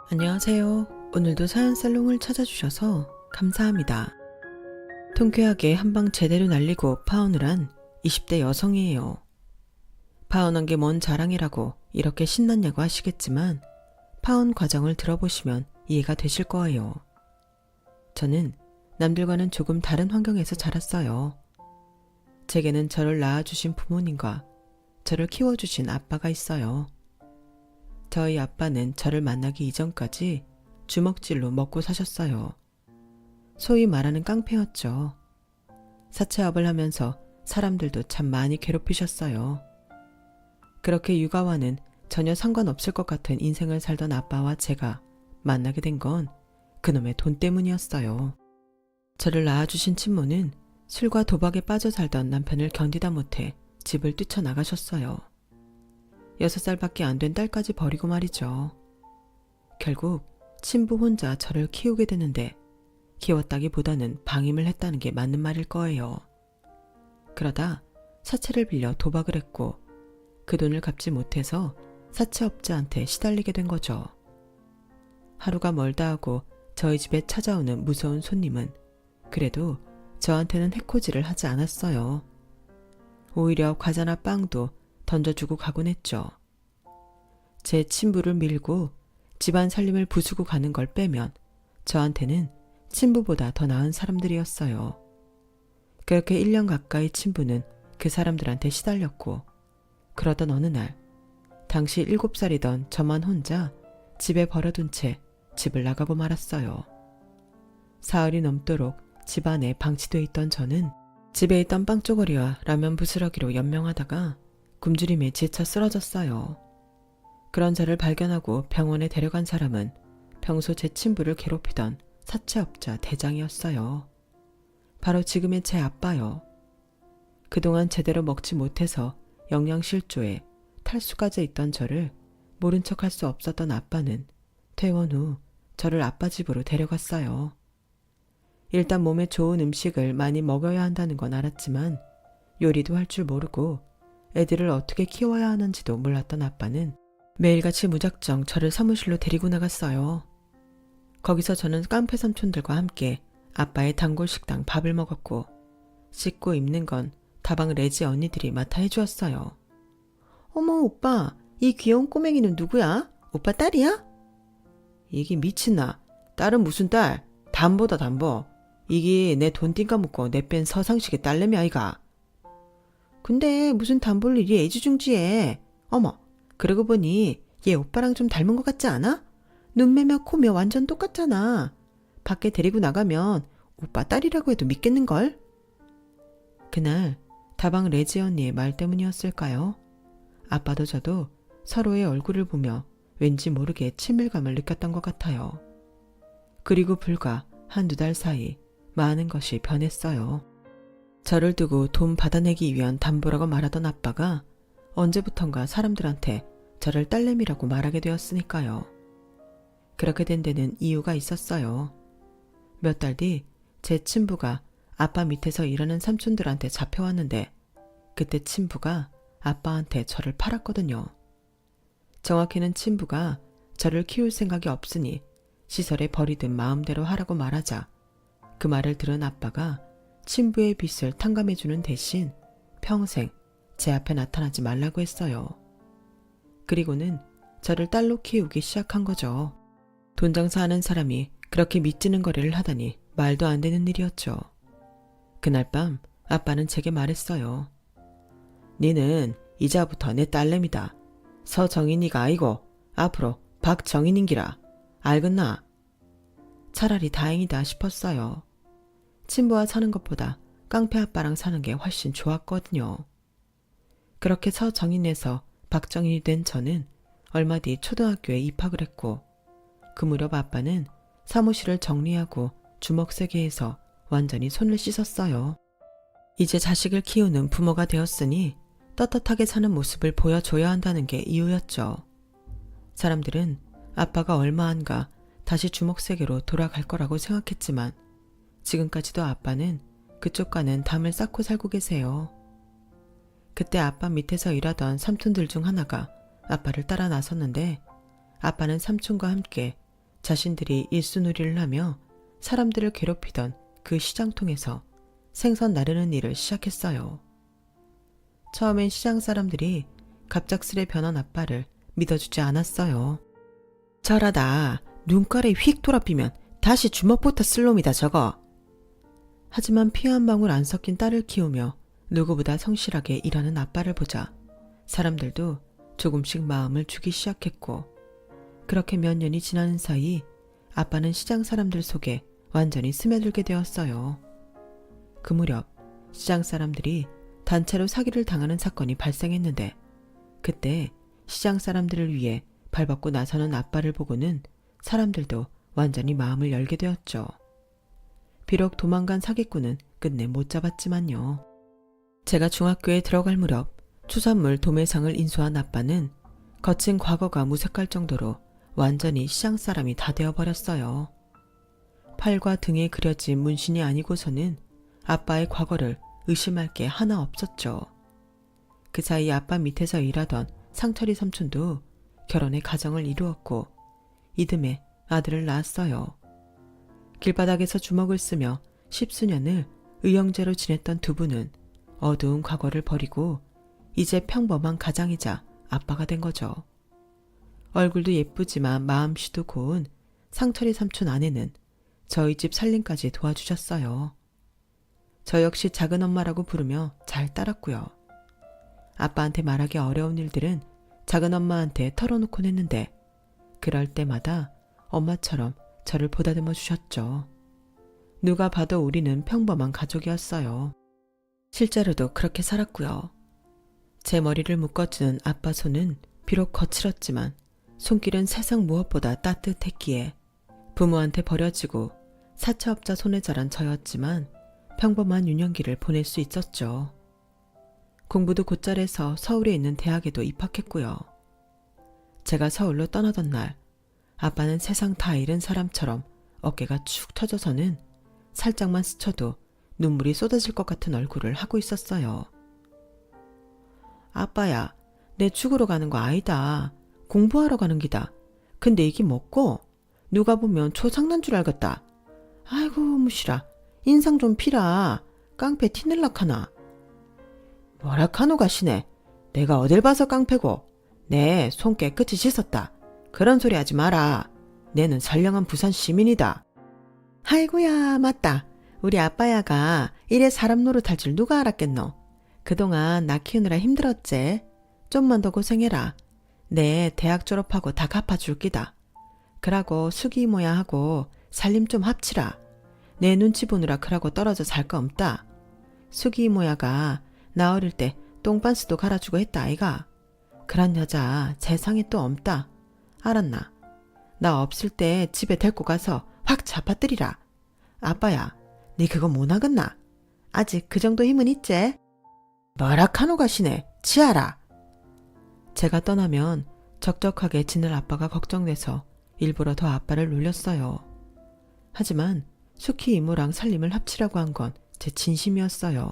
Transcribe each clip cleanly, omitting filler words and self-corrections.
안녕하세요. 오늘도 사연살롱을 찾아주셔서 감사합니다. 통쾌하게 한방 제대로 날리고 파혼을 한 20대 여성이에요. 파혼한 게 뭔 자랑이라고 이렇게 신났냐고 하시겠지만 파혼 과정을 들어보시면 이해가 되실 거예요. 저는 남들과는 조금 다른 환경에서 자랐어요. 제게는 저를 낳아주신 부모님과 저를 키워주신 아빠가 있어요. 저희 아빠는 저를 만나기 이전까지 주먹질로 먹고 사셨어요. 소위 말하는 깡패였죠. 사채업을 하면서 사람들도 참 많이 괴롭히셨어요. 그렇게 육아와는 전혀 상관없을 것 같은 인생을 살던 아빠와 제가 만나게 된 건 그놈의 돈 때문이었어요. 저를 낳아주신 친모는 술과 도박에 빠져 살던 남편을 견디다 못해 집을 뛰쳐나가셨어요. 6살밖에 안 된 딸까지 버리고 말이죠. 결국 친부 혼자 저를 키우게 되는데 키웠다기보다는 방임을 했다는 게 맞는 말일 거예요. 그러다 사채를 빌려 도박을 했고 그 돈을 갚지 못해서 사채업자한테 시달리게 된 거죠. 하루가 멀다 하고 저희 집에 찾아오는 무서운 손님은 그래도 저한테는 해코지를 하지 않았어요. 오히려 과자나 빵도 던져주고 가곤 했죠. 제 친부를 밀고 집안 살림을 부수고 가는 걸 빼면 저한테는 친부보다 더 나은 사람들이었어요. 그렇게 1년 가까이 친부는 그 사람들한테 시달렸고 그러던 어느 날 당시 7살이던 저만 혼자 집에 버려둔 채 집을 나가고 말았어요. 사흘이 넘도록 집안에 방치돼 있던 저는 집에 있던 빵조거리와 라면 부스러기로 연명하다가 굶주림에 지쳐 쓰러졌어요. 그런 저를 발견하고 병원에 데려간 사람은 평소 제 친부를 괴롭히던 사채업자 대장이었어요. 바로 지금의 제 아빠요. 그동안 제대로 먹지 못해서 영양실조에 탈수까지 있던 저를 모른 척할 수 없었던 아빠는 퇴원 후 저를 아빠 집으로 데려갔어요. 일단 몸에 좋은 음식을 많이 먹어야 한다는 건 알았지만 요리도 할 줄 모르고 애들을 어떻게 키워야 하는지도 몰랐던 아빠는 매일같이 무작정 저를 사무실로 데리고 나갔어요. 거기서 저는 깡패 삼촌들과 함께 아빠의 단골 식당 밥을 먹었고 씻고 입는 건 다방 레지 언니들이 맡아 해주었어요. 어머 오빠, 이 귀여운 꼬맹이는 누구야? 오빠 딸이야? 이게 미친나. 딸은 무슨 딸? 담보다 담보. 이게 내 돈 띵까 묻고 내 뺀 서상식의 딸내미 아이가. 근데 무슨 담볼 일이 애지중지해. 어머, 그러고 보니 얘 오빠랑 좀 닮은 것 같지 않아? 눈매며 코며 완전 똑같잖아. 밖에 데리고 나가면 오빠 딸이라고 해도 믿겠는걸? 그날 다방 레지 언니의 말 때문이었을까요? 아빠도 저도 서로의 얼굴을 보며 왠지 모르게 친밀감을 느꼈던 것 같아요. 그리고 불과 한두 달 사이 많은 것이 변했어요. 저를 두고 돈 받아내기 위한 담보라고 말하던 아빠가 언제부턴가 사람들한테 저를 딸내미라고 말하게 되었으니까요. 그렇게 된 데는 이유가 있었어요. 몇 달 뒤 제 친부가 아빠 밑에서 일하는 삼촌들한테 잡혀왔는데 그때 친부가 아빠한테 저를 팔았거든요. 정확히는 친부가 저를 키울 생각이 없으니 시설에 버리든 마음대로 하라고 말하자 그 말을 들은 아빠가 친부의 빚을 탕감해주는 대신 평생 제 앞에 나타나지 말라고 했어요. 그리고는 저를 딸로 키우기 시작한 거죠. 돈 장사하는 사람이 그렇게 밑지는 거래를 하다니 말도 안 되는 일이었죠. 그날 밤 아빠는 제게 말했어요. 니는 이자부터 내 딸내미다. 서정인이가 아니고 앞으로 박정인인기라. 알겠나? 차라리 다행이다 싶었어요. 친부와 사는 것보다 깡패 아빠랑 사는 게 훨씬 좋았거든요. 그렇게 서정인에서 박정인이 된 저는 얼마 뒤 초등학교에 입학을 했고 그 무렵 아빠는 사무실을 정리하고 주먹 세게 해서 완전히 손을 씻었어요. 이제 자식을 키우는 부모가 되었으니 떳떳하게 사는 모습을 보여줘야 한다는 게 이유였죠. 사람들은 아빠가 얼마 안가 다시 주먹 세게로 돌아갈 거라고 생각했지만 지금까지도 아빠는 그쪽과는 담을 쌓고 살고 계세요. 그때 아빠 밑에서 일하던 삼촌들 중 하나가 아빠를 따라 나섰는데 아빠는 삼촌과 함께 자신들이 일순우리를 하며 사람들을 괴롭히던 그 시장통에서 생선 나르는 일을 시작했어요. 처음엔 시장 사람들이 갑작스레 변한 아빠를 믿어주지 않았어요. 저러다 눈깔에 휙 돌아피면 다시 주먹부터 쓸 놈이다 저거. 하지만 피 한 방울 안 섞인 딸을 키우며 누구보다 성실하게 일하는 아빠를 보자 사람들도 조금씩 마음을 주기 시작했고, 그렇게 몇 년이 지나는 사이 아빠는 시장 사람들 속에 완전히 스며들게 되었어요. 그 무렵 시장 사람들이 단체로 사기를 당하는 사건이 발생했는데, 그때 시장 사람들을 위해 발벗고 나서는 아빠를 보고는 사람들도 완전히 마음을 열게 되었죠. 비록 도망간 사기꾼은 끝내 못 잡았지만요. 제가 중학교에 들어갈 무렵 추산물 도매상을 인수한 아빠는 거친 과거가 무색할 정도로 완전히 시장 사람이 다 되어버렸어요. 팔과 등에 그려진 문신이 아니고서는 아빠의 과거를 의심할 게 하나 없었죠. 그 사이 아빠 밑에서 일하던 상철이 삼촌도 결혼해 가정을 이루었고 이듬해 아들을 낳았어요. 길바닥에서 주먹을 쓰며 십수년을 의형제로 지냈던 두 분은 어두운 과거를 버리고 이제 평범한 가장이자 아빠가 된 거죠. 얼굴도 예쁘지만 마음씨도 고운 상철이 삼촌 아내는 저희 집 살림까지 도와주셨어요. 저 역시 작은 엄마라고 부르며 잘 따랐고요. 아빠한테 말하기 어려운 일들은 작은 엄마한테 털어놓곤 했는데 그럴 때마다 엄마처럼 저를 보다듬어 주셨죠. 누가 봐도 우리는 평범한 가족이었어요. 실제로도 그렇게 살았고요. 제 머리를 묶어주는 아빠 손은 비록 거칠었지만 손길은 세상 무엇보다 따뜻했기에 부모한테 버려지고 사채업자 손에 자란 저였지만 평범한 유년기를 보낼 수 있었죠. 공부도 곧잘 해서 서울에 있는 대학에도 입학했고요. 제가 서울로 떠나던 날 아빠는 세상 다 잃은 사람처럼 어깨가 축 처져서는 살짝만 스쳐도 눈물이 쏟아질 것 같은 얼굴을 하고 있었어요. 아빠야, 내 죽으러 가는 거 아니다. 공부하러 가는 기다. 근데 이게 뭐고? 누가 보면 초상난 줄 알겠다. 아이고 무시라. 인상 좀 피라. 깡패 티낼락하나. 뭐라카노 가시네. 내가 어딜 봐서 깡패고. 내 손 깨끗이 씻었다. 그런 소리 하지 마라. 내는 선량한 부산 시민이다. 아이고야 맞다. 우리 아빠야가 이래 사람 노릇할 줄 누가 알았겠노. 그동안 나 키우느라 힘들었지. 좀만 더 고생해라. 내 대학 졸업하고 다 갚아줄 기다. 그러고 수기 이모야 하고 살림 좀 합치라. 내 눈치 보느라 그러고 떨어져 살 거 없다. 수기 이모야가 나 어릴 때 똥반스도 갈아주고 했다 아이가. 그런 여자 세상에 또 없다. 알았나? 나 없을 때 집에 데리고 가서 확 잡아뜨리라. 아빠야, 네 그거 못 하겠나? 아직 그 정도 힘은 있지? 뭐라카노 가시네. 치아라. 제가 떠나면 적적하게 지낼 아빠가 걱정돼서 일부러 더 아빠를 놀렸어요. 하지만 수키 이모랑 살림을 합치라고 한 건 제 진심이었어요.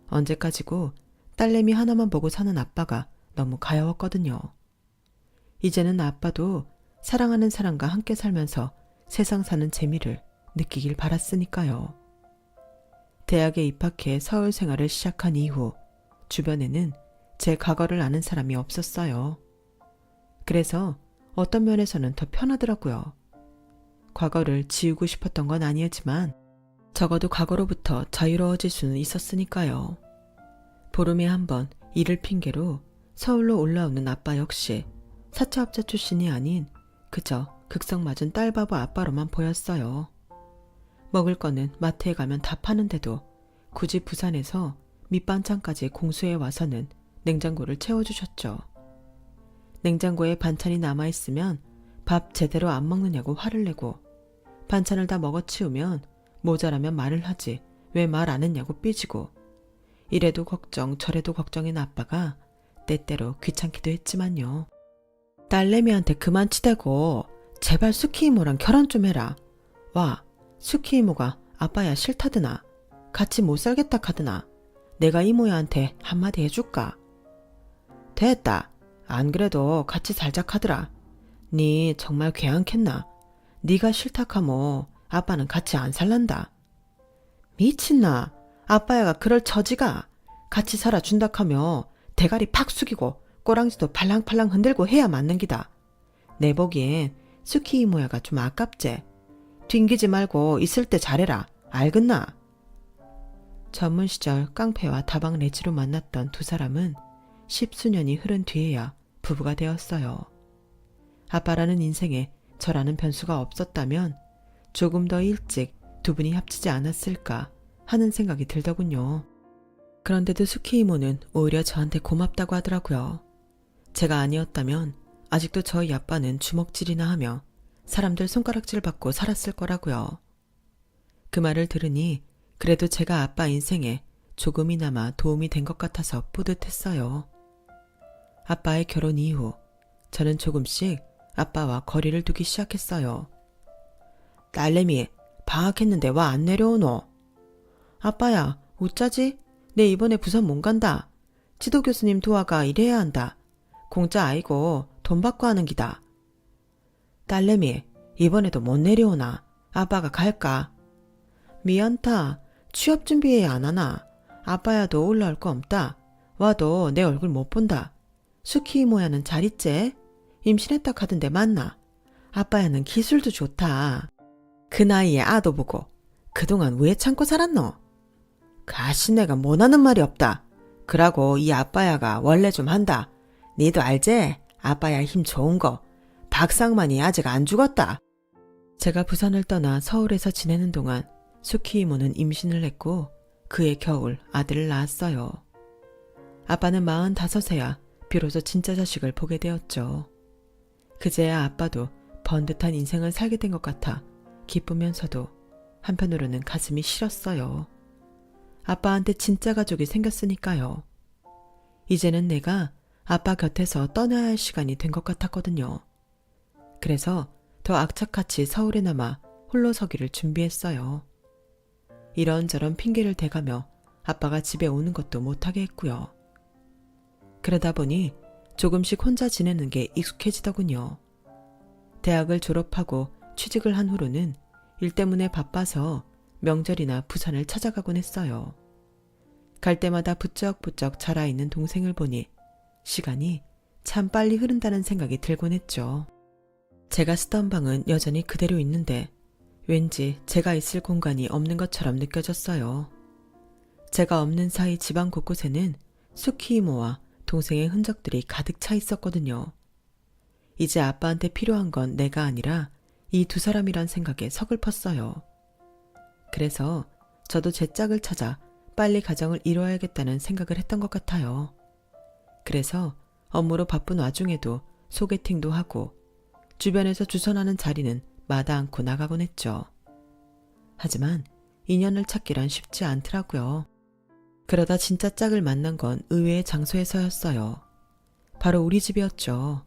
언제까지고 딸내미 하나만 보고 사는 아빠가 너무 가여웠거든요. 이제는 아빠도 사랑하는 사람과 함께 살면서 세상 사는 재미를 느끼길 바랐으니까요. 대학에 입학해 서울 생활을 시작한 이후 주변에는 제 과거를 아는 사람이 없었어요. 그래서 어떤 면에서는 더 편하더라고요. 과거를 지우고 싶었던 건 아니었지만 적어도 과거로부터 자유로워질 수는 있었으니까요. 보름에 한 번 일을 핑계로 서울로 올라오는 아빠 역시 사채업자 출신이 아닌 그저 극성맞은 딸바보 아빠로만 보였어요. 먹을 거는 마트에 가면 다 파는데도 굳이 부산에서 밑반찬까지 공수해 와서는 냉장고를 채워주셨죠. 냉장고에 반찬이 남아있으면 밥 제대로 안 먹느냐고 화를 내고 반찬을 다 먹어치우면 모자라면 말을 하지 왜 말 안 했냐고 삐지고 이래도 걱정 저래도 걱정인 아빠가 때때로 귀찮기도 했지만요. 딸내미한테 그만 치대고 제발 수키 이모랑 결혼 좀 해라. 와, 수키 이모가 아빠야 싫다드나. 같이 못 살겠다 카드나. 내가 이모야한테 한마디 해줄까? 됐다. 안 그래도 같이 살자 카드라. 니 정말 괴한겠나? 네가 싫다카모 아빠는 같이 안 살란다. 미친나. 아빠야가 그럴 처지가. 같이 살아준다카며 대가리 팍 숙이고 꼬랑지도 팔랑팔랑 흔들고 해야 맞는 기다. 내 보기엔 수키 이모야가 좀 아깝제. 튕기지 말고 있을 때 잘해라. 알겠나? 전문 시절 깡패와 다방 레지로 만났던 두 사람은 10수년이 흐른 뒤에야 부부가 되었어요. 아빠라는 인생에 저라는 변수가 없었다면 조금 더 일찍 두 분이 합치지 않았을까 하는 생각이 들더군요. 그런데도 수키 이모는 오히려 저한테 고맙다고 하더라고요. 제가 아니었다면 아직도 저희 아빠는 주먹질이나 하며 사람들 손가락질 받고 살았을 거라고요. 그 말을 들으니 그래도 제가 아빠 인생에 조금이나마 도움이 된 것 같아서 뿌듯했어요. 아빠의 결혼 이후 저는 조금씩 아빠와 거리를 두기 시작했어요. 딸내미 방학했는데 와 안 내려오노? 아빠야 어쩌지? 내 이번에 부산 못 간다. 지도교수님 도와가 일해야 한다. 공짜 아이고 돈 받고 하는 기다. 딸내미 이번에도 못 내려오나? 아빠가 갈까? 미안타. 취업 준비해야 안 하나? 아빠야도 올라올 거 없다. 와도 내 얼굴 못 본다. 수키 이모야는 잘 있제? 임신했다 카던데 맞나? 아빠야는 기술도 좋다. 그 나이에 아도 보고 그동안 왜 참고 살았노? 가시네가 못하는 말이 없다. 그러고 이 아빠야가 원래 좀 한다. 니도 알제? 아빠야 힘 좋은 거. 박상만이 아직 안 죽었다. 제가 부산을 떠나 서울에서 지내는 동안 수키 이모는 임신을 했고 그해 겨울 아들을 낳았어요. 아빠는 45세야 비로소 진짜 자식을 보게 되었죠. 그제야 아빠도 번듯한 인생을 살게 된 것 같아 기쁘면서도 한편으로는 가슴이 시렸어요. 아빠한테 진짜 가족이 생겼으니까요. 이제는 내가 아빠 곁에서 떠나야 할 시간이 된 것 같았거든요. 그래서 더 악착같이 서울에 남아 홀로 서기를 준비했어요. 이런저런 핑계를 대가며 아빠가 집에 오는 것도 못하게 했고요. 그러다 보니 조금씩 혼자 지내는 게 익숙해지더군요. 대학을 졸업하고 취직을 한 후로는 일 때문에 바빠서 명절이나 부산을 찾아가곤 했어요. 갈 때마다 부쩍부쩍 자라있는 동생을 보니 시간이 참 빨리 흐른다는 생각이 들곤 했죠. 제가 쓰던 방은 여전히 그대로 있는데 왠지 제가 있을 공간이 없는 것처럼 느껴졌어요. 제가 없는 사이 집안 곳곳에는 수키 이모와 동생의 흔적들이 가득 차 있었거든요. 이제 아빠한테 필요한 건 내가 아니라 이 두 사람이란 생각에 서글펐어요. 그래서 저도 제 짝을 찾아 빨리 가정을 이뤄야겠다는 생각을 했던 것 같아요. 그래서 업무로 바쁜 와중에도 소개팅도 하고 주변에서 주선하는 자리는 마다 않고 나가곤 했죠. 하지만 인연을 찾기란 쉽지 않더라고요. 그러다 진짜 짝을 만난 건 의외의 장소에서였어요. 바로 우리 집이었죠.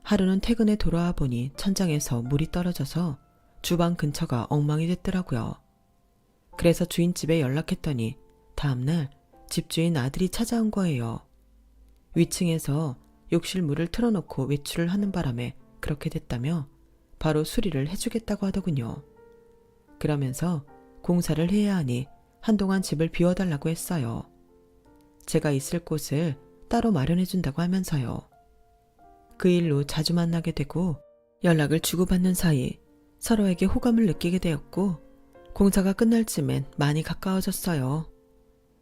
하루는 퇴근에 돌아와 보니 천장에서 물이 떨어져서 주방 근처가 엉망이 됐더라고요. 그래서 주인집에 연락했더니 다음날 집주인 아들이 찾아온 거예요. 위층에서 욕실 물을 틀어놓고 외출을 하는 바람에 그렇게 됐다며 바로 수리를 해주겠다고 하더군요. 그러면서 공사를 해야 하니 한동안 집을 비워달라고 했어요. 제가 있을 곳을 따로 마련해준다고 하면서요. 그 일로 자주 만나게 되고 연락을 주고받는 사이 서로에게 호감을 느끼게 되었고 공사가 끝날 쯤엔 많이 가까워졌어요.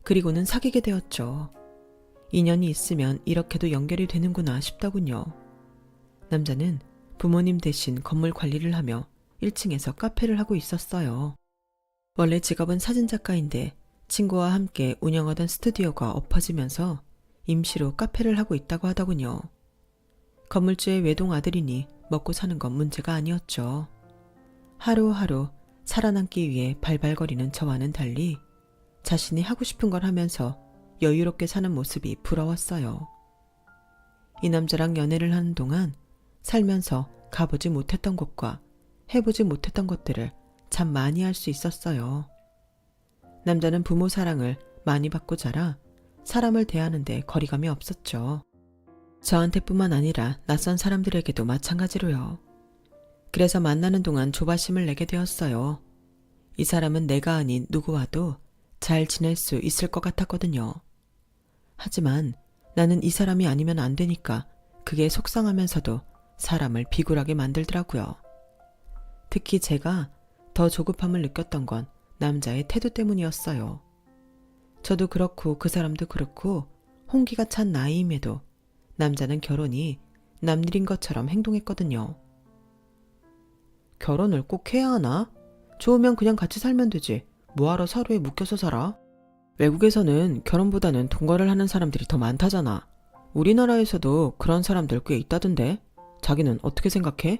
그리고는 사귀게 되었죠. 인연이 있으면 이렇게도 연결이 되는구나 싶더군요. 남자는 부모님 대신 건물 관리를 하며 1층에서 카페를 하고 있었어요. 원래 직업은 사진작가인데 친구와 함께 운영하던 스튜디오가 엎어지면서 임시로 카페를 하고 있다고 하더군요. 건물주의 외동 아들이니 먹고 사는 건 문제가 아니었죠. 하루하루 살아남기 위해 발발거리는 저와는 달리 자신이 하고 싶은 걸 하면서 여유롭게 사는 모습이 부러웠어요. 이 남자랑 연애를 하는 동안 살면서 가보지 못했던 곳과 해보지 못했던 것들을 참 많이 할 수 있었어요. 남자는 부모 사랑을 많이 받고 자라 사람을 대하는데 거리감이 없었죠. 저한테뿐만 아니라 낯선 사람들에게도 마찬가지로요. 그래서 만나는 동안 조바심을 내게 되었어요. 이 사람은 내가 아닌 누구와도 잘 지낼 수 있을 것 같았거든요. 하지만 나는 이 사람이 아니면 안 되니까 그게 속상하면서도 사람을 비굴하게 만들더라고요. 특히 제가 더 조급함을 느꼈던 건 남자의 태도 때문이었어요. 저도 그렇고 그 사람도 그렇고 홍기가 찬 나이임에도 남자는 결혼이 남일인 것처럼 행동했거든요. 결혼을 꼭 해야 하나? 좋으면 그냥 같이 살면 되지. 뭐하러 서로에 묶여서 살아? 외국에서는 결혼보다는 동거를 하는 사람들이 더 많다잖아. 우리나라에서도 그런 사람들 꽤 있다던데. 자기는 어떻게 생각해?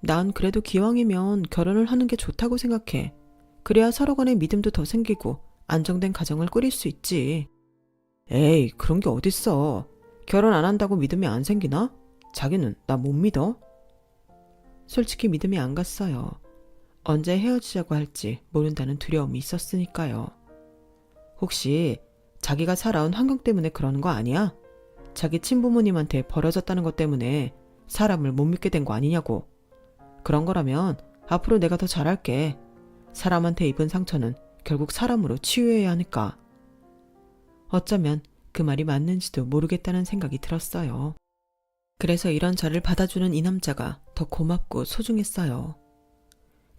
난 그래도 기왕이면 결혼을 하는 게 좋다고 생각해. 그래야 서로 간의 믿음도 더 생기고 안정된 가정을 꾸릴 수 있지. 에이, 그런 게 어딨어. 결혼 안 한다고 믿음이 안 생기나? 자기는 나 못 믿어? 솔직히 믿음이 안 갔어요. 언제 헤어지자고 할지 모른다는 두려움이 있었으니까요. 혹시 자기가 살아온 환경 때문에 그러는 거 아니야? 자기 친부모님한테 버려졌다는 것 때문에 사람을 못 믿게 된 거 아니냐고. 그런 거라면 앞으로 내가 더 잘할게. 사람한테 입은 상처는 결국 사람으로 치유해야 하니까. 어쩌면 그 말이 맞는지도 모르겠다는 생각이 들었어요. 그래서 이런 저를 받아주는 이 남자가 더 고맙고 소중했어요.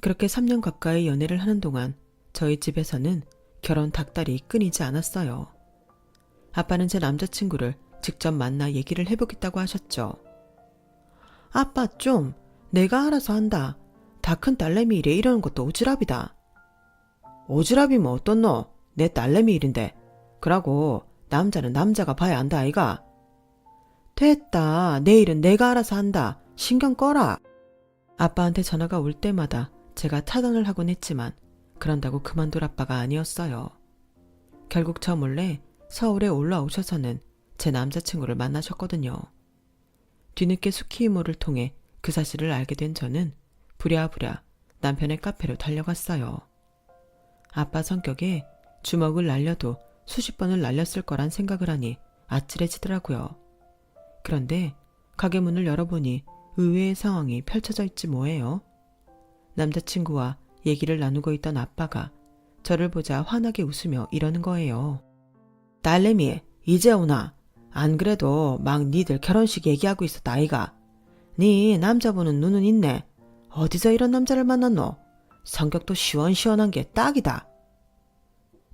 그렇게 3년 가까이 연애를 하는 동안 저희 집에서는 결혼 닭다리 끊이지 않았어요. 아빠는 제 남자친구를 직접 만나 얘기를 해보겠다고 하셨죠. 아빠 좀 내가 알아서 한다. 다 큰 딸내미 일에 이러는 것도 오지랖이다. 오지랖이면 어떤 너? 내 딸내미 일인데. 그러고 남자는 남자가 봐야 한다 아이가. 됐다. 내 일은 내가 알아서 한다. 신경 꺼라. 아빠한테 전화가 올 때마다 제가 타단을 하곤 했지만 그런다고 그만둘 아빠가 아니었어요. 결국 저 몰래 서울에 올라오셔서는 제 남자친구를 만나셨거든요. 뒤늦게 수키 이모를 통해 그 사실을 알게 된 저는 부랴부랴 남편의 카페로 달려갔어요. 아빠 성격에 주먹을 날려도 수십 번을 날렸을 거란 생각을 하니 아찔해지더라고요. 그런데 가게 문을 열어보니 의외의 상황이 펼쳐져 있지 뭐예요. 남자친구와 얘기를 나누고 있던 아빠가 저를 보자 환하게 웃으며 이러는 거예요. 딸내미 이제 오나? 안 그래도 막 니들 결혼식 얘기하고 있었다 아이가. 니 남자 보는 눈은 있네. 어디서 이런 남자를 만났노? 성격도 시원시원한 게 딱이다.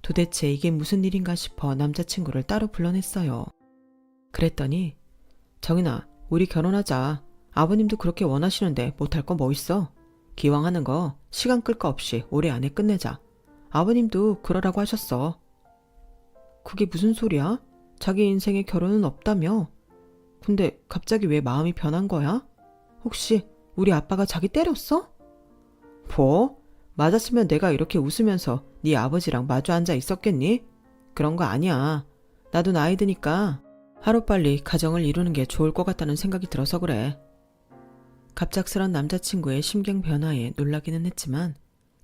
도대체 이게 무슨 일인가 싶어 남자친구를 따로 불러냈어요. 그랬더니 정인아 우리 결혼하자. 아버님도 그렇게 원하시는데 못할 거 뭐 있어? 기왕 하는 거 시간 끌 거 없이 올해 안에 끝내자. 아버님도 그러라고 하셨어. 그게 무슨 소리야? 자기 인생에 결혼은 없다며? 근데 갑자기 왜 마음이 변한 거야? 혹시 우리 아빠가 자기 때렸어? 뭐? 맞았으면 내가 이렇게 웃으면서 네 아버지랑 마주 앉아 있었겠니? 그런 거 아니야. 나도 나이 드니까 하루빨리 가정을 이루는 게 좋을 것 같다는 생각이 들어서 그래. 갑작스런 남자친구의 심경 변화에 놀라기는 했지만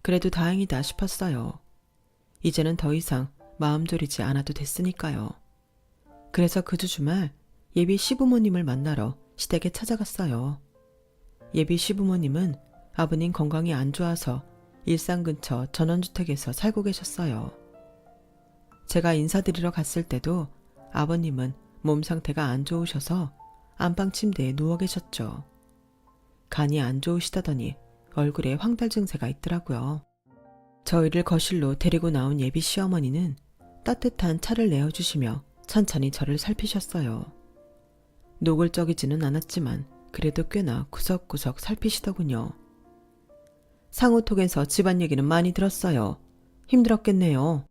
그래도 다행이다 싶었어요. 이제는 더 이상 마음 졸이지 않아도 됐으니까요. 그래서 그 주 주말 예비 시부모님을 만나러 시댁에 찾아갔어요. 예비 시부모님은 아버님 건강이 안 좋아서 일산 근처 전원주택에서 살고 계셨어요. 제가 인사드리러 갔을 때도 아버님은 몸 상태가 안 좋으셔서 안방 침대에 누워 계셨죠. 간이 안 좋으시다더니 얼굴에 황달 증세가 있더라고요. 저희를 거실로 데리고 나온 예비 시어머니는 따뜻한 차를 내어주시며 천천히 저를 살피셨어요. 노골적이지는 않았지만 그래도 꽤나 구석구석 살피시더군요. 상호톡에서 집안 얘기는 많이 들었어요. 힘들었겠네요.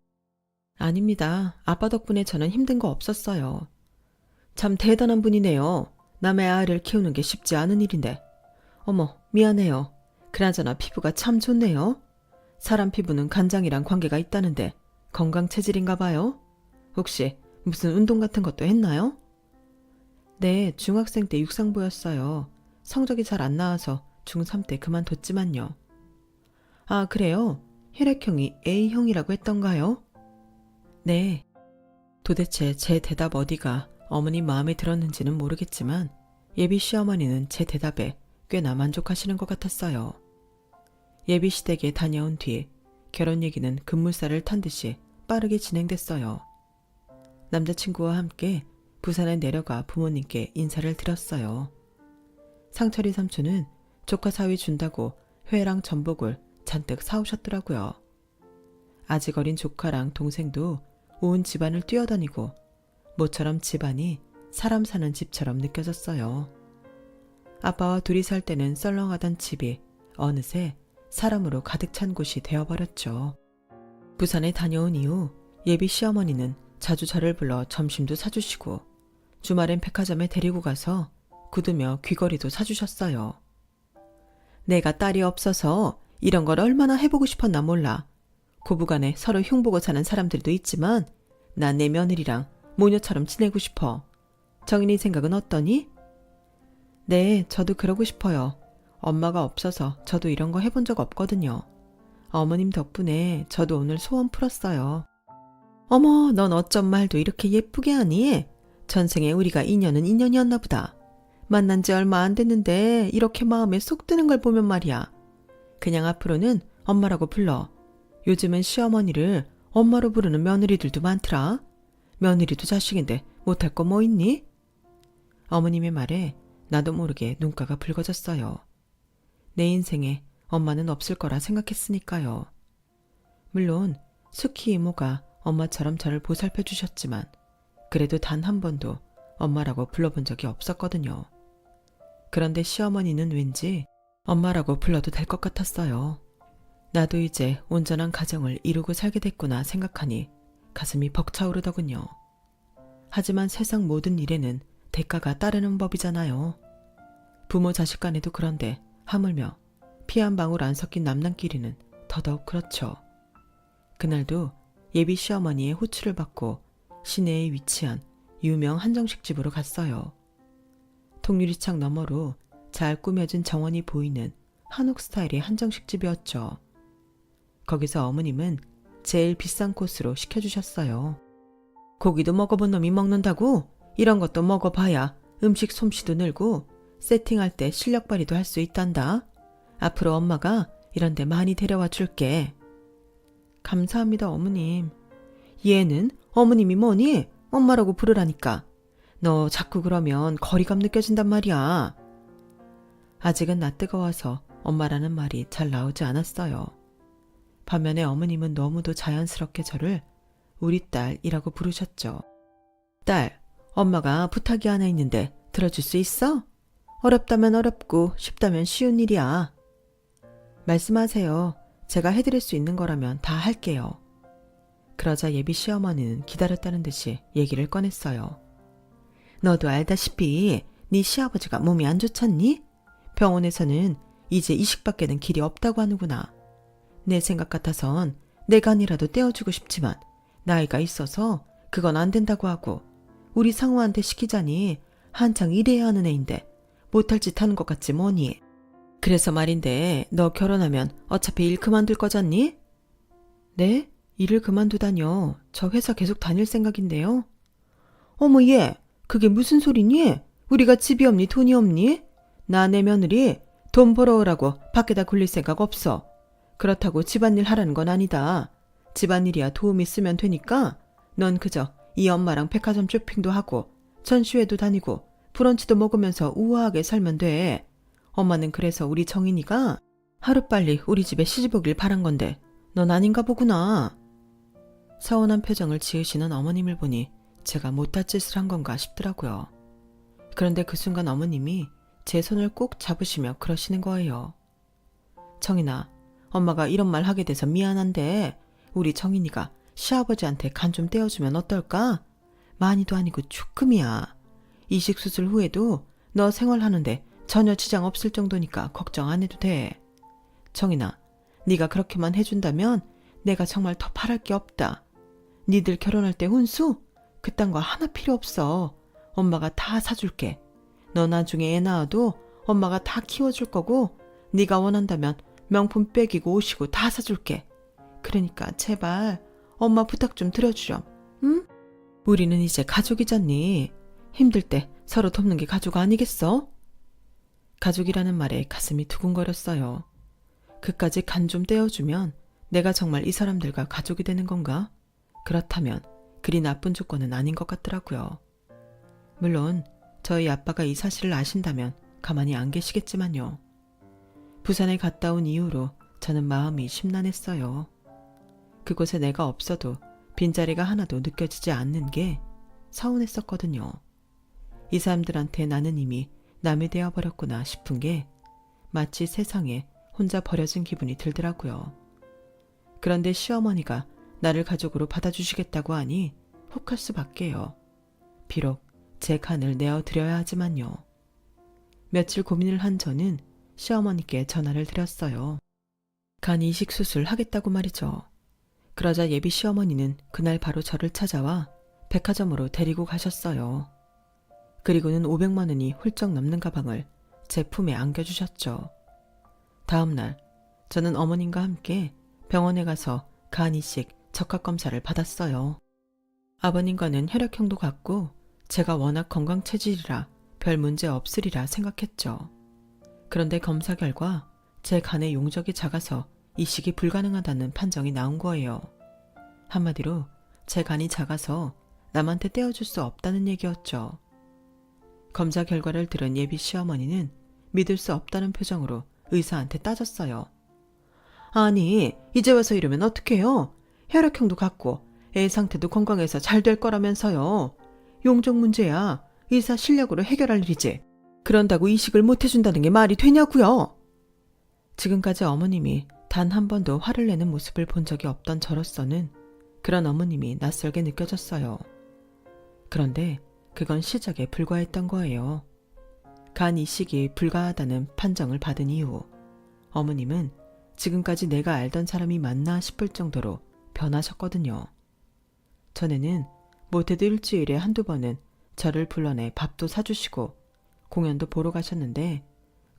아닙니다. 아빠 덕분에 저는 힘든 거 없었어요. 참 대단한 분이네요. 남의 아이를 키우는 게 쉽지 않은 일인데. 어머, 미안해요. 그나저나 피부가 참 좋네요. 사람 피부는 간장이랑 관계가 있다는데 건강 체질인가 봐요? 혹시 무슨 운동 같은 것도 했나요? 네, 중학생 때 육상부였어요. 성적이 잘 안 나와서 중3 때 그만뒀지만요. 아, 그래요? 혈액형이 A형이라고 했던가요? 네. 도대체 제 대답 어디가 어머니 마음에 들었는지는 모르겠지만 예비 시어머니는 제 대답에 꽤나 만족하시는 것 같았어요. 예비시댁에 다녀온 뒤 결혼 얘기는 급물살을 탄 듯이 빠르게 진행됐어요. 남자친구와 함께 부산에 내려가 부모님께 인사를 드렸어요. 상철이 삼촌은 조카 사위 준다고 회랑 전복을 잔뜩 사오셨더라고요. 아직 어린 조카랑 동생도 온 집안을 뛰어다니고 모처럼 집안이 사람 사는 집처럼 느껴졌어요. 아빠와 둘이 살 때는 썰렁하던 집이 어느새 사람으로 가득 찬 곳이 되어버렸죠. 부산에 다녀온 이후 예비 시어머니는 자주 저를 불러 점심도 사주시고 주말엔 백화점에 데리고 가서 구두며 귀걸이도 사주셨어요. 내가 딸이 없어서 이런 걸 얼마나 해보고 싶었나 몰라. 고부간에 서로 흉보고 사는 사람들도 있지만 난 내 며느리랑 모녀처럼 지내고 싶어. 정인이 생각은 어떠니? 네, 저도 그러고 싶어요. 엄마가 없어서 저도 이런 거 해본 적 없거든요. 어머님 덕분에 저도 오늘 소원 풀었어요. 어머, 넌 어쩜 말도 이렇게 예쁘게 하니? 전생에 우리가 인연은 인연이었나 보다. 만난 지 얼마 안 됐는데 이렇게 마음에 쏙 드는 걸 보면 말이야. 그냥 앞으로는 엄마라고 불러. 요즘은 시어머니를 엄마로 부르는 며느리들도 많더라. 며느리도 자식인데 못할 거 뭐 있니? 어머님의 말에 나도 모르게 눈가가 붉어졌어요. 내 인생에 엄마는 없을 거라 생각했으니까요. 물론 수키 이모가 엄마처럼 저를 보살펴 주셨지만 그래도 단 한 번도 엄마라고 불러본 적이 없었거든요. 그런데 시어머니는 왠지 엄마라고 불러도 될 것 같았어요. 나도 이제 온전한 가정을 이루고 살게 됐구나 생각하니 가슴이 벅차오르더군요. 하지만 세상 모든 일에는 대가가 따르는 법이잖아요. 부모 자식 간에도 그런데 하물며 피 한 방울 안 섞인 남남끼리는 더더욱 그렇죠. 그날도 예비 시어머니의 호출을 받고 시내에 위치한 유명 한정식 집으로 갔어요. 통유리창 너머로 잘 꾸며진 정원이 보이는 한옥 스타일의 한정식 집이었죠. 거기서 어머님은 제일 비싼 코스로 시켜주셨어요. 고기도 먹어본 놈이 먹는다고? 이런 것도 먹어봐야 음식 솜씨도 늘고 세팅할 때 실력 발휘도 할 수 있단다. 앞으로 엄마가 이런 데 많이 데려와 줄게. 감사합니다, 어머님. 얘는 어머님이 뭐니? 엄마라고 부르라니까. 너 자꾸 그러면 거리감 느껴진단 말이야. 아직은 나 뜨거워서 엄마라는 말이 잘 나오지 않았어요. 반면에 어머님은 너무도 자연스럽게 저를 우리 딸이라고 부르셨죠. 딸, 엄마가 부탁이 하나 있는데 들어줄 수 있어? 어렵다면 어렵고 쉽다면 쉬운 일이야. 말씀하세요. 제가 해드릴 수 있는 거라면 다 할게요. 그러자 예비 시어머니는 기다렸다는 듯이 얘기를 꺼냈어요. 너도 알다시피 네 시아버지가 몸이 안 좋잖니? 병원에서는 이제 이식밖에는 길이 없다고 하는구나. 내 생각 같아선 내 간이라도 떼어주고 싶지만 나이가 있어서 그건 안 된다고 하고 우리 상우한테 시키자니 한창 일해야 하는 애인데 못할 짓 하는 것 같지 뭐니. 그래서 말인데 너 결혼하면 어차피 일 그만둘 거잖니? 네? 일을 그만두다뇨. 저 회사 계속 다닐 생각인데요. 어머 얘, 그게 무슨 소리니? 우리가 집이 없니 돈이 없니? 나 내 며느리 돈 벌어오라고 밖에다 굴릴 생각 없어. 그렇다고 집안일 하라는 건 아니다. 집안일이야 도움이 쓰면 되니까 넌 그저 이 엄마랑 백화점 쇼핑도 하고 전시회도 다니고 브런치도 먹으면서 우아하게 살면 돼. 엄마는 그래서 우리 정인이가 하루빨리 우리 집에 시집 오길 바란 건데 넌 아닌가 보구나. 서운한 표정을 지으시는 어머님을 보니 제가 못할 짓을 한 건가 싶더라고요. 그런데 그 순간 어머님이 제 손을 꼭 잡으시며 그러시는 거예요. 정인아, 엄마가 이런 말 하게 돼서 미안한데 우리 정인이가 시아버지한테 간 좀 떼어주면 어떨까? 많이도 아니고 조금이야. 이식수술 후에도 너 생활하는데 전혀 지장 없을 정도니까 걱정 안 해도 돼. 정인아, 네가 그렇게만 해준다면 내가 정말 더 바랄 게 없다. 니들 결혼할 때 혼수? 그딴 거 하나 필요 없어. 엄마가 다 사줄게. 너 나중에 애 낳아도 엄마가 다 키워줄 거고 네가 원한다면 명품 백이고 옷이고 다 사줄게. 그러니까 제발 엄마 부탁 좀 드려주렴. 응? 우리는 이제 가족이잖니. 힘들 때 서로 돕는 게 가족 아니겠어? 가족이라는 말에 가슴이 두근거렸어요. 그까지 간 좀 떼어주면 내가 정말 이 사람들과 가족이 되는 건가? 그렇다면 그리 나쁜 조건은 아닌 것 같더라고요. 물론 저희 아빠가 이 사실을 아신다면 가만히 안 계시겠지만요. 부산에 갔다 온 이후로 저는 마음이 심란했어요. 그곳에 내가 없어도 빈자리가 하나도 느껴지지 않는 게 서운했었거든요. 이 사람들한테 나는 이미 남이 되어버렸구나 싶은 게 마치 세상에 혼자 버려진 기분이 들더라고요. 그런데 시어머니가 나를 가족으로 받아주시겠다고 하니 혹할 수밖에요. 비록 제 간을 내어드려야 하지만요. 며칠 고민을 한 저는 시어머니께 전화를 드렸어요. 간 이식 수술 하겠다고 말이죠. 그러자 예비 시어머니는 그날 바로 저를 찾아와 백화점으로 데리고 가셨어요. 그리고는 500만 원이 훌쩍 넘는 가방을 제 품에 안겨주셨죠. 다음 날 저는 어머님과 함께 병원에 가서 간 이식 적합검사를 받았어요. 아버님과는 혈액형도 같고 제가 워낙 건강 체질이라 별 문제 없으리라 생각했죠. 그런데 검사 결과 제 간의 용적이 작아서 이식이 불가능하다는 판정이 나온 거예요. 한마디로 제 간이 작아서 남한테 떼어줄 수 없다는 얘기였죠. 검사 결과를 들은 예비 시어머니는 믿을 수 없다는 표정으로 의사한테 따졌어요. 아니, 이제 와서 이러면 어떡해요? 혈액형도 같고 애 상태도 건강해서 잘 될 거라면서요. 용적 문제야. 의사 실력으로 해결할 일이지. 그런다고 이식을 못 해준다는 게 말이 되냐고요? 지금까지 어머님이 단 한 번도 화를 내는 모습을 본 적이 없던 저로서는 그런 어머님이 낯설게 느껴졌어요. 그런데 그건 시작에 불과했던 거예요. 간 이식이 불가하다는 판정을 받은 이후 어머님은 지금까지 내가 알던 사람이 맞나 싶을 정도로 변하셨거든요. 전에는 못해도 일주일에 한두 번은 저를 불러내 밥도 사주시고 공연도 보러 가셨는데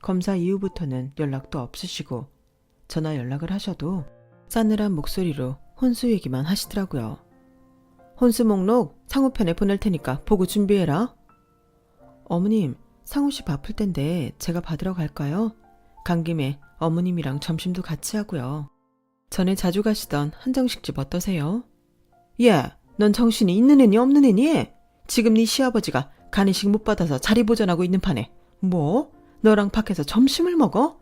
검사 이후부터는 연락도 없으시고 전화 연락을 하셔도 싸늘한 목소리로 혼수 얘기만 하시더라고요. 혼수 목록 상우편에 보낼 테니까 보고 준비해라. 어머님, 상우씨 바쁠 텐데 제가 받으러 갈까요? 간 김에 어머님이랑 점심도 같이 하고요. 전에 자주 가시던 한정식집 어떠세요? 예, 넌 정신이 있는 애니 없는 애니? 지금 네 시아버지가 간이식 못 받아서 자리 보전하고 있는 판에 뭐? 너랑 밖에서 점심을 먹어?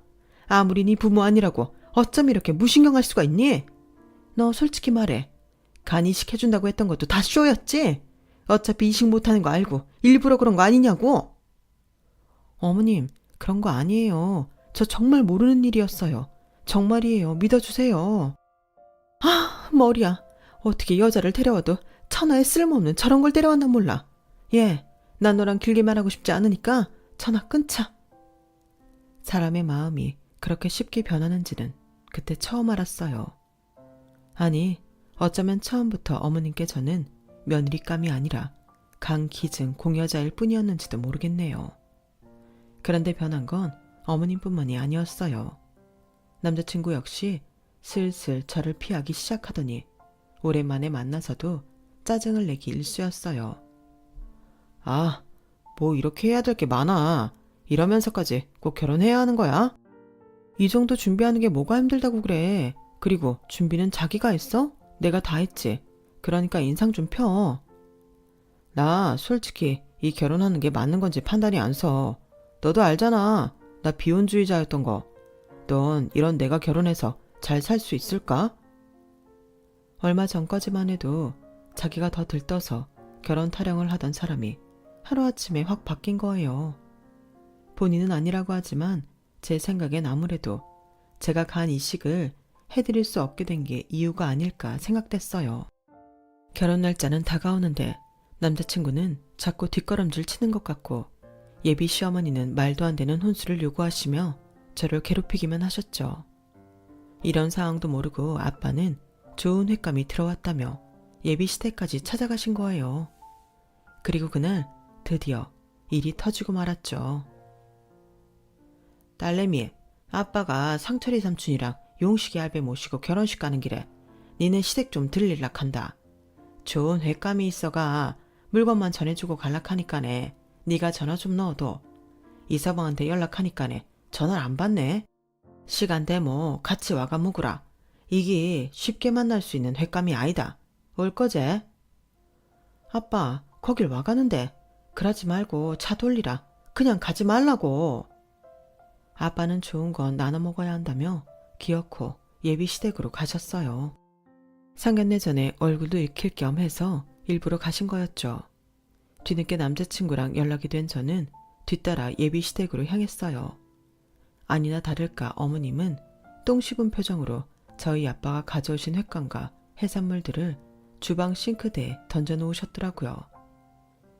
아무리 네 부모 아니라고 어쩜 이렇게 무신경할 수가 있니? 너 솔직히 말해. 간 이식 해준다고 했던 것도 다 쇼였지? 어차피 이식 못하는 거 알고 일부러 그런 거 아니냐고? 어머님, 그런 거 아니에요. 저 정말 모르는 일이었어요. 정말이에요. 믿어주세요. 아, 머리야. 어떻게 여자를 데려와도 천하에 쓸모없는 저런 걸 데려왔나 몰라. 예, 난 너랑 길게 말하고 싶지 않으니까 전화 끊자. 사람의 마음이 그렇게 쉽게 변하는지는 그때 처음 알았어요. 아니, 어쩌면 처음부터 어머님께 저는 며느리감이 아니라 강기증 공여자일 뿐이었는지도 모르겠네요. 그런데 변한 건 어머님뿐만이 아니었어요. 남자친구 역시 슬슬 저를 피하기 시작하더니 오랜만에 만나서도 짜증을 내기 일쑤였어요. 아, 뭐 이렇게 해야 될 게 많아. 이러면서까지 꼭 결혼해야 하는 거야? 이 정도 준비하는 게 뭐가 힘들다고 그래. 그리고 준비는 자기가 했어? 내가 다 했지. 그러니까 인상 좀 펴. 나 솔직히 이 결혼하는 게 맞는 건지 판단이 안 서. 너도 알잖아. 나 비혼주의자였던 거. 넌 이런 내가 결혼해서 잘 살 수 있을까? 얼마 전까지만 해도 자기가 더 들떠서 결혼 타령을 하던 사람이 하루아침에 확 바뀐 거예요. 본인은 아니라고 하지만 제 생각엔 아무래도 제가 간 이식을 해드릴 수 없게 된 게 이유가 아닐까 생각됐어요. 결혼 날짜는 다가오는데 남자친구는 자꾸 뒷걸음질 치는 것 같고 예비 시어머니는 말도 안 되는 혼수를 요구하시며 저를 괴롭히기만 하셨죠. 이런 상황도 모르고 아빠는 좋은 횟감이 들어왔다며 예비 시댁까지 찾아가신 거예요. 그리고 그날 드디어 일이 터지고 말았죠. 딸내미, 아빠가 상철이 삼촌이랑 용식이 할배 모시고 결혼식 가는 길에 니네 시댁 좀 들릴락 한다. 좋은 횟감이 있어가 물건만 전해주고 갈락하니까네. 니가 전화 좀 넣어도 이서방한테 연락하니까네 전화를 안 받네. 시간 되모 같이 와가 묵으라. 이게 쉽게 만날 수 있는 횟감이 아니다. 올 거제? 아빠, 거길 와가는데 그러지 말고 차 돌리라. 그냥 가지 말라고. 아빠는 좋은 건 나눠 먹어야 한다며 기어코 예비 시댁으로 가셨어요. 상견례 전에 얼굴도 익힐 겸 해서 일부러 가신 거였죠. 뒤늦게 남자친구랑 연락이 된 저는 뒤따라 예비 시댁으로 향했어요. 아니나 다를까 어머님은 똥 씹은 표정으로 저희 아빠가 가져오신 횟감과 해산물들을 주방 싱크대에 던져 놓으셨더라고요.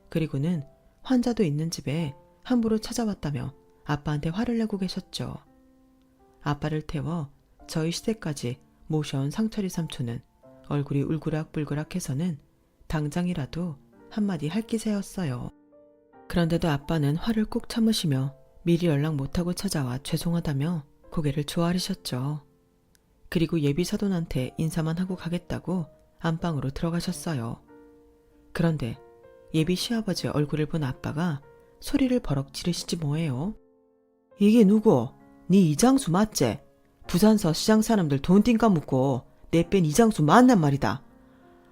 그리고는 환자도 있는 집에 함부로 찾아왔다며 아빠한테 화를 내고 계셨죠. 아빠를 태워 저희 시댁까지 모셔온 상철이 삼촌은 얼굴이 울그락불그락해서는 당장이라도 한마디 할 기세였어요. 그런데도 아빠는 화를 꾹 참으시며 미리 연락 못하고 찾아와 죄송하다며 고개를 조아리셨죠. 그리고 예비 사돈한테 인사만 하고 가겠다고 안방으로 들어가셨어요. 그런데 예비 시아버지의 얼굴을 본 아빠가 소리를 버럭 지르시지 뭐예요. 이게 누구? 네 이장수 맞지? 부산서 시장 사람들 돈 띵까 묻고 내 뺀 이장수 맞단 말이다.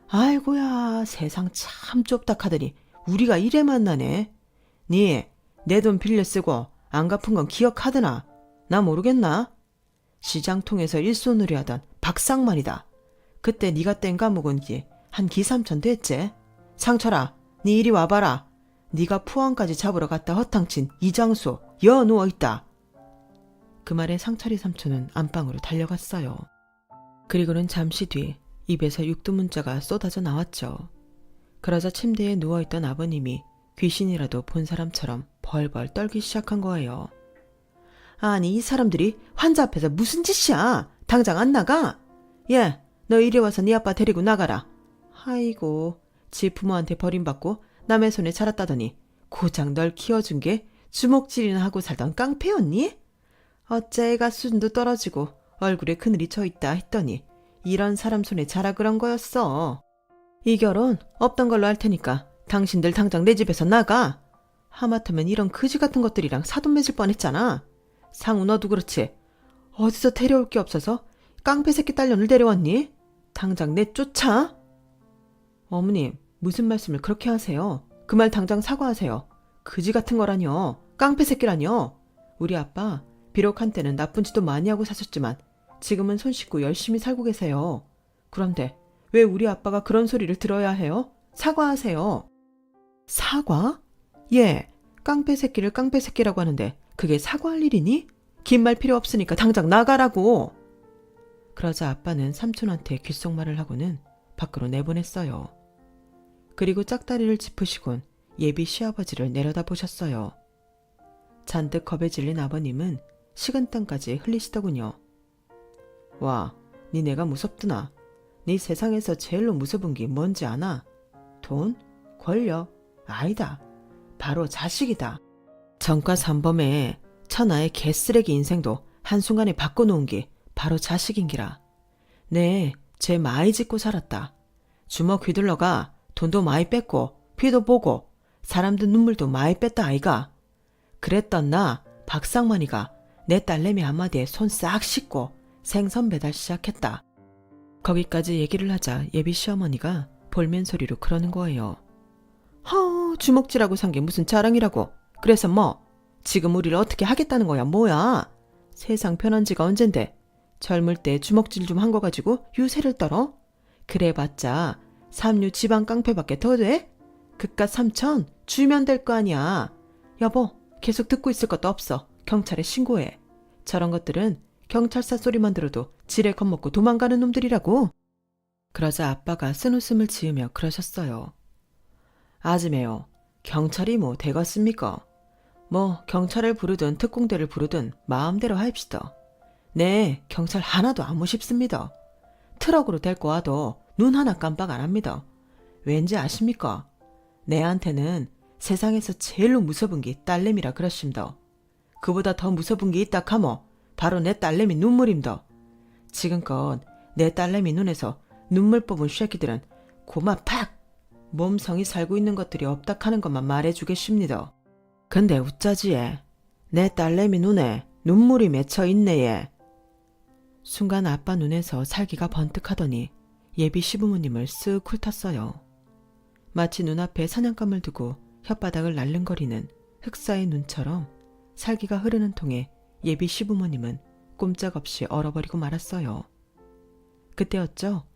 아이고야, 세상 참 좁다 카더니 우리가 이래 만나네. 니 내 돈 빌려 쓰고 안 갚은 건 기억하드나? 나 모르겠나? 시장 통해서 일손으로 하던 박상만이다. 그때 네가 뗀 까먹은 게 한 기삼천 됐지? 상철아, 니 이리 와봐라. 네가 포항까지 잡으러 갔다 허탕친 이장수 여 누워있다. 그 말에 상철이 삼촌은 안방으로 달려갔어요. 그리고는 잠시 뒤 입에서 육두문자가 쏟아져 나왔죠. 그러자 침대에 누워있던 아버님이 귀신이라도 본 사람처럼 벌벌 떨기 시작한 거예요. 아니, 이 사람들이 환자 앞에서 무슨 짓이야? 당장 안 나가? 예, 너 이리 와서 네 아빠 데리고 나가라. 아이고, 지 부모한테 버림받고 남의 손에 자랐다더니 고작 널 키워준 게 주먹질이나 하고 살던 깡패였니? 어째 애가 수준도 떨어지고 얼굴에 그늘이 져있다 했더니 이런 사람 손에 자라 그런 거였어. 이 결혼 없던 걸로 할 테니까 당신들 당장 내 집에서 나가. 하마터면 이런 그지 같은 것들이랑 사돈 맺을 뻔했잖아. 상우 너도 그렇지. 어디서 데려올 게 없어서 깡패 새끼 딸년을 데려왔니? 당장 내쫓아. 어머님, 무슨 말씀을 그렇게 하세요? 그 말 당장 사과하세요. 그지 같은 거라뇨. 깡패 새끼라뇨. 우리 아빠 비록 한때는 나쁜 짓도 많이 하고 사셨지만 지금은 손 씻고 열심히 살고 계세요. 그런데 왜 우리 아빠가 그런 소리를 들어야 해요? 사과하세요. 사과? 예, 깡패 새끼를 깡패 새끼라고 하는데 그게 사과할 일이니? 긴 말 필요 없으니까 당장 나가라고. 그러자 아빠는 삼촌한테 귓속말을 하고는 밖으로 내보냈어요. 그리고 짝다리를 짚으시곤 예비 시아버지를 내려다보셨어요. 잔뜩 겁에 질린 아버님은 식은땀까지 흘리시더군요. 와, 니네가 무섭드나? 네 세상에서 제일로 무서운 게 뭔지 아나? 돈? 권력? 아니다. 바로 자식이다. 전과 3범에 천하의 개쓰레기 인생도 한순간에 바꿔놓은 게 바로 자식인기라. 네, 쟤 많이 짓고 살았다. 주먹 휘둘러가 돈도 많이 뺐고 피도 보고 사람들 눈물도 많이 뺐다 아이가. 그랬던 나 박상만이가 내 딸내미 한마디에 손 싹 씻고 생선 배달 시작했다. 거기까지 얘기를 하자 예비 시어머니가 볼멘 소리로 그러는 거예요. 주먹질하고 산 게 무슨 자랑이라고. 그래서 뭐 지금 우리를 어떻게 하겠다는 거야 뭐야. 세상 편한 지가 언젠데 젊을 때 주먹질 좀 한 거 가지고 유세를 떨어? 그래봤자 삼류 지방 깡패밖에 더 돼? 그깟 3천 주면 될 거 아니야. 여보, 계속 듣고 있을 것도 없어. 경찰에 신고해. 저런 것들은 경찰서 소리만 들어도 지레 겁먹고 도망가는 놈들이라고. 그러자 아빠가 쓴웃음을 지으며 그러셨어요. 아지매요. 경찰이 뭐 되겠습니까? 뭐 경찰을 부르든 특공대를 부르든 마음대로 하입시다. 네, 경찰 하나도 안 무섭습니다. 트럭으로 데리고 와도 눈 하나 깜빡 안 합니다. 왠지 아십니까? 내한테는 세상에서 제일로 무서운 게 딸내미라 그러십니다. 그보다 더 무서운 게 있다 카모 바로 내 딸내미 눈물입니다. 지금껏 내 딸내미 눈에서 눈물 뽑은 쉐끼들은 고마 팍! 몸성이 살고 있는 것들이 없다 하는 것만 말해주겠습니다. 근데 우짜지에 내 딸내미 눈에 눈물이 맺혀 있네 얘. 순간 아빠 눈에서 살기가 번뜩하더니 예비 시부모님을 쓱 훑었어요. 마치 눈앞에 사냥감을 두고 혓바닥을 날름거리는 흑사의 눈처럼 살기가 흐르는 통에 예비 시부모님은 꼼짝없이 얼어버리고 말았어요. 그때였죠.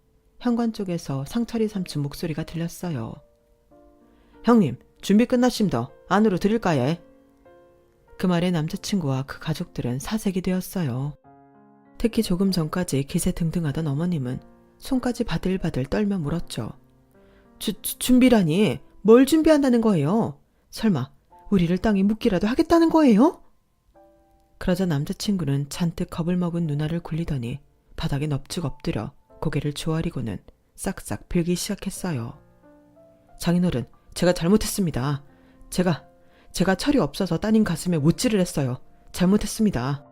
현관 쪽에서 상철이 삼촌 목소리가 들렸어요. 형님, 준비 끝났습니다. 안으로 들일까예? 그 말에 남자친구와 그 가족들은 사색이 되었어요. 특히 조금 전까지 기세등등하던 어머님은 손까지 바들바들 떨며 물었죠. 준비라니 뭘 준비한다는 거예요? 설마 우리를 땅에 묻기라도 하겠다는 거예요? 그러자 남자친구는 잔뜩 겁을 먹은 누나를 굴리더니 바닥에 넙죽 엎드려 고개를 조아리고는 싹싹 빌기 시작했어요. 장인어른, 제가 잘못했습니다. 제가 철이 없어서 따님 가슴에 못질을 했어요. 잘못했습니다.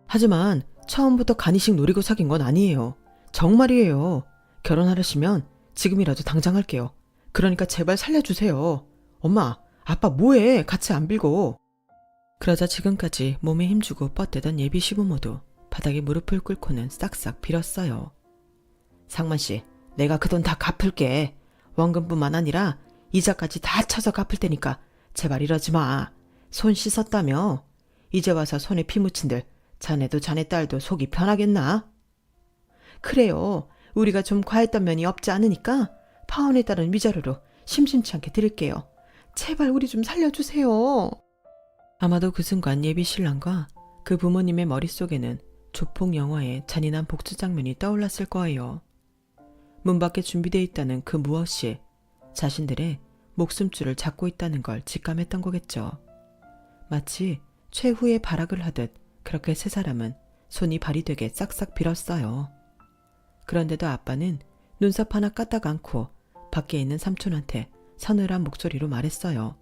하지만 처음부터 간이식 노리고 사귄 건 아니에요. 정말이에요. 결혼하려시면 지금이라도 당장 할게요. 그러니까 제발 살려주세요. 엄마, 아빠 뭐해? 같이 안 빌고. 그러자 지금까지 몸에 힘주고 뻗대던 예비 시부모도 바닥에 무릎을 꿇고는 싹싹 빌었어요. 상만씨, 내가 그 돈 다 갚을게. 원금뿐만 아니라 이자까지 다 쳐서 갚을 테니까 제발 이러지 마. 손 씻었다며? 이제 와서 손에 피 묻힌들 자네도 자네 딸도 속이 편하겠나? 그래요. 우리가 좀 과했던 면이 없지 않으니까 파혼에 따른 위자료로 심심치 않게 드릴게요. 제발 우리 좀 살려주세요. 아마도 그 순간 예비 신랑과 그 부모님의 머릿속에는 조폭 영화의 잔인한 복수 장면이 떠올랐을 거예요. 문 밖에 준비되어 있다는 그 무엇이 자신들의 목숨줄을 잡고 있다는 걸 직감했던 거겠죠. 마치 최후의 발악을 하듯 그렇게 세 사람은 손이 발이 되게 싹싹 빌었어요. 그런데도 아빠는 눈썹 하나 까딱 않고 밖에 있는 삼촌한테 서늘한 목소리로 말했어요.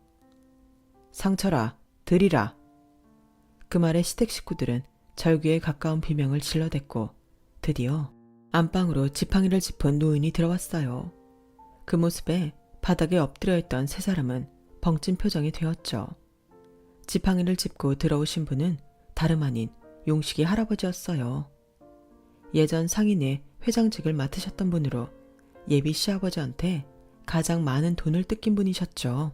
상철아, 들이라. 그 말에 시댁 식구들은 절규에 가까운 비명을 질러댔고 드디어 안방으로 지팡이를 짚은 노인이 들어왔어요. 그 모습에 바닥에 엎드려 있던 세 사람은 벙찐 표정이 되었죠. 지팡이를 짚고 들어오신 분은 다름 아닌 용식이 할아버지였어요. 예전 상인의 회장직을 맡으셨던 분으로 예비 시아버지한테 가장 많은 돈을 뜯긴 분이셨죠.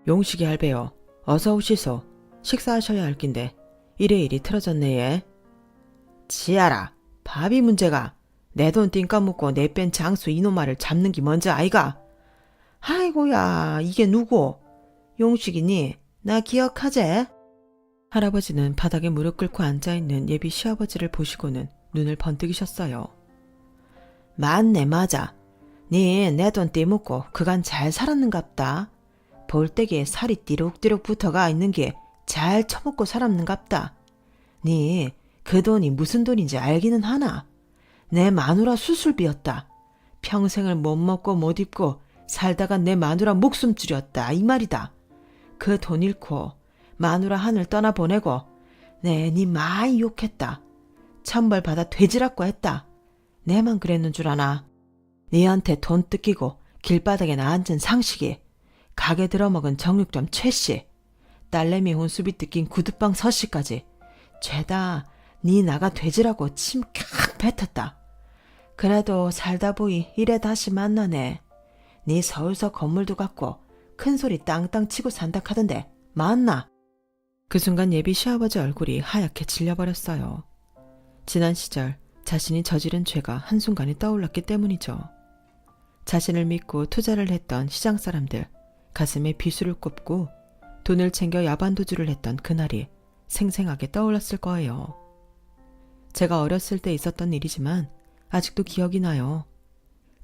용식이 할배요. 어서 오시소. 식사하셔야 할 낀데 이래이리 틀어졌네 얘. 지아라. 밥이 문제가. 내 돈 띵 까먹고 내 뺀 장수 이놈아를 잡는 게 먼저 아이가. 아이고야 이게 누구? 용식이니? 나 기억하제? 할아버지는 바닥에 무릎 꿇고 앉아있는 예비 시아버지를 보시고는 눈을 번뜩이셨어요. 맞네 맞아. 니 내 돈 떼먹고 그간 잘 살았는갑다. 볼때기에 살이 띠룩띠룩 붙어가 있는 게 잘 처먹고 살았는갑다. 니 그 돈이 무슨 돈인지 알기는 하나? 내 마누라 수술비였다. 평생을 못 먹고 못 입고 살다가 내 마누라 목숨줄이었다 이 말이다. 그 돈 잃고 마누라 하늘 떠나보내고 네 많이 욕했다. 천벌 받아 돼지라고 했다. 내만 그랬는 줄 아나. 니한테 돈 뜯기고 길바닥에 앉은 상식이, 가게 들어먹은 정육점 최씨, 딸내미 혼수비 뜯긴 구두방 서씨까지 죄다 니 나가 돼지라고 침 캬 뱉었다. 그래도 살다 보이 이래 다시 만나네. 니 서울서 건물도 갖고 큰소리 땅땅 치고 산다 하던데 맞나? 그 순간 예비 시아버지 얼굴이 하얗게 질려버렸어요. 지난 시절 자신이 저지른 죄가 한순간에 떠올랐기 때문이죠. 자신을 믿고 투자를 했던 시장 사람들 가슴에 비수를 꼽고 돈을 챙겨 야반도주를 했던 그날이 생생하게 떠올랐을 거예요. 제가 어렸을 때 있었던 일이지만 아직도 기억이 나요.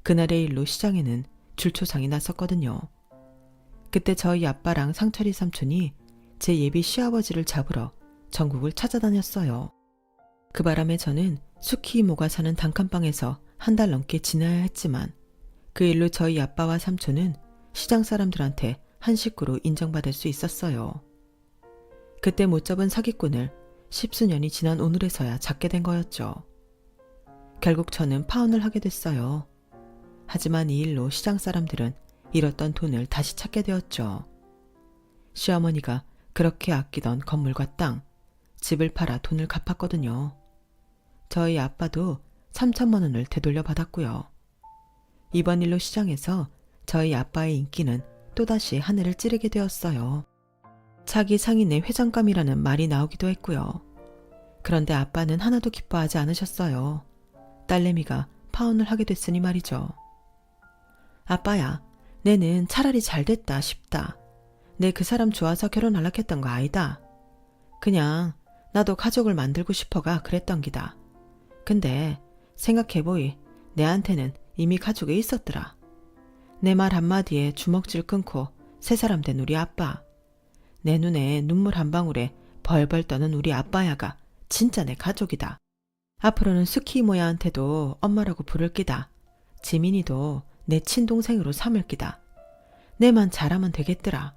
그날의 일로 시장에는 줄초상이 났었거든요. 그때 저희 아빠랑 상철이 삼촌이 제 예비 시아버지를 잡으러 전국을 찾아다녔어요. 그 바람에 저는 수키 이모가 사는 단칸방에서 한 달 넘게 지내야 했지만 그 일로 저희 아빠와 삼촌은 시장 사람들한테 한 식구로 인정받을 수 있었어요. 그때 못 잡은 사기꾼을 10수년이 지난 오늘에서야 잡게 된 거였죠. 결국 저는 파혼을 하게 됐어요. 하지만 이 일로 시장 사람들은 잃었던 돈을 다시 찾게 되었죠. 시어머니가 그렇게 아끼던 건물과 땅, 집을 팔아 돈을 갚았거든요. 저희 아빠도 3천만 원을 되돌려 받았고요. 이번 일로 시장에서 저희 아빠의 인기는 또다시 하늘을 찌르게 되었어요. 차기 상인의 회장감이라는 말이 나오기도 했고요. 그런데 아빠는 하나도 기뻐하지 않으셨어요. 딸내미가 파혼을 하게 됐으니 말이죠. 아빠야, 내는 차라리 잘 됐다 싶다. 내 그 사람 좋아서 결혼하려 했던 거 아니다. 그냥 나도 가족을 만들고 싶어가 그랬던 기다. 근데 생각해보이 내한테는 이미 가족이 있었더라. 내 말 한마디에 주먹질 끊고 새 사람 된 우리 아빠. 내 눈에 눈물 한 방울에 벌벌 떠는 우리 아빠야가 진짜 내 가족이다. 앞으로는 스키 이모야한테도 엄마라고 부를 기다. 지민이도 내 친동생으로 삼을 기다. 내만 잘하면 되겠더라.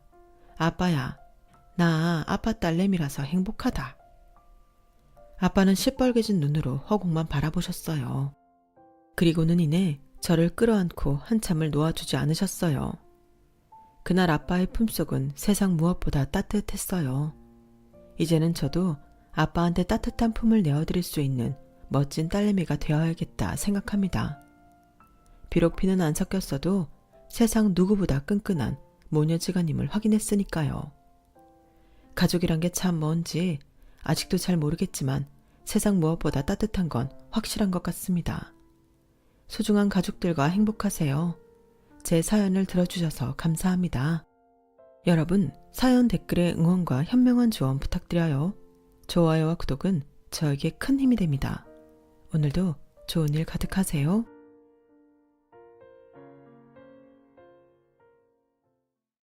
아빠야, 나 아빠 딸내미라서 행복하다. 아빠는 시뻘개진 눈으로 허공만 바라보셨어요. 그리고는 이내 저를 끌어안고 한참을 놓아주지 않으셨어요. 그날 아빠의 품속은 세상 무엇보다 따뜻했어요. 이제는 저도 아빠한테 따뜻한 품을 내어드릴 수 있는 멋진 딸내미가 되어야겠다 생각합니다. 비록 피는 안 섞였어도 세상 누구보다 끈끈한 모녀지간임을 확인했으니까요. 가족이란 게 참 뭔지 아직도 잘 모르겠지만 세상 무엇보다 따뜻한 건 확실한 것 같습니다. 소중한 가족들과 행복하세요. 제 사연을 들어주셔서 감사합니다. 여러분, 사연 댓글에 응원과 현명한 조언 부탁드려요. 좋아요와 구독은 저에게 큰 힘이 됩니다. 오늘도 좋은 일 가득하세요.